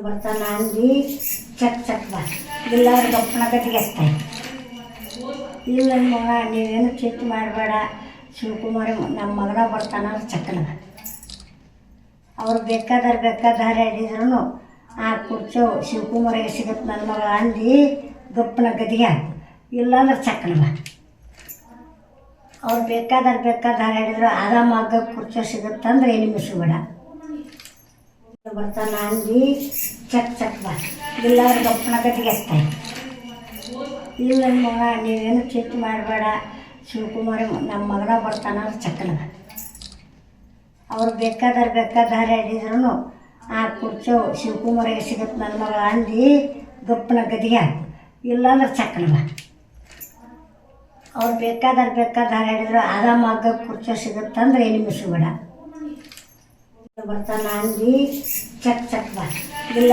ಬರ್ತಾನ ಅಂದು check check ಬಾ ಎಲ್ಲರೂ ಗಪ್ಪನ ಗತಿಗೆ ಹಚ್ತಾರೆ. ಇಲ್ಲ ನನ್ನ ಮಗ ನೀವೇನು ಚಿಂತೆ ಮಾಡಬೇಡ, ಶಿವಕುಮಾರಿ ನಮ್ಮ ಮಗನ ಬರ್ತಾನ ಚಕ್ಕನ. ಅವ್ರು ಬೇಕಾದಾರೆ ಹಿಡಿದ್ರು ಆ ಕುರ್ಚೋ ಶಿವಕುಮಾರಿಗೆ ಸಿಗುತ್ತೆ ನನ್ನ ಮಗ ಅಂದು ಗಪ್ಪನ ಗದಿಗೆ ಹಾಕು, ಇಲ್ಲಾಂದ್ರೆ ಚಕ್ಕನ ಬಾ. ಅವ್ರು ಬೇಕಾದಾರೆ ಹಿಡಿದ್ರು ಆರಾಮಾಗ ಕುರ್ಚೋ ಸಿಗುತ್ತಂದ್ರೆ ಏನು ಮಿಸ್ಬೇಡ. ಬರ್ತಾನ ಅಂದು ಚಕ್ ಚಕ್ ಬಾ ಎಲ್ಲರೂ ಗಪ್ಪನ ಗತಿಗೆ ಹಚ್ತಾರೆ. ಇಲ್ಲ ನನ್ನ ಮಗ ನೀವೇನು ಚಿಂತೆ ಮಾಡಬೇಡ, ಶಿವಕುಮಾರಿ ನಮ್ಮ ಮಗನ ಬರ್ತಾನ ಚಕ್ಕನ. ಅವ್ರು ಬೇಕಾದಾರೆ ಹಿಡಿದ್ರು ಆ ಕುರ್ಚೋ ಶಿವಕುಮಾರಿಗೆ ಸಿಗುತ್ತೆ ನನ್ನ ಮಗ ಅಂದು ಗಪ್ಪನ ಗದಿಗೆ ಹಾಕು, ಇಲ್ಲಾಂದ್ರೆ ಚಕ್ಕನ ಬಾ. ಅವ್ರು ಬೇಕಾದಾರೆ ಹಿಡಿದ್ರು ಆರಾಮಾಗ ಕುರ್ಚೋ ಸಿಗುತ್ತಂದ್ರೆ ಏನು ಮಿಸ್ಬೇಡ. ಬರ್ತಾನ ಅಂದು ಚಕ್ ಚಕ್ ಬಾ ಎಲ್ಲ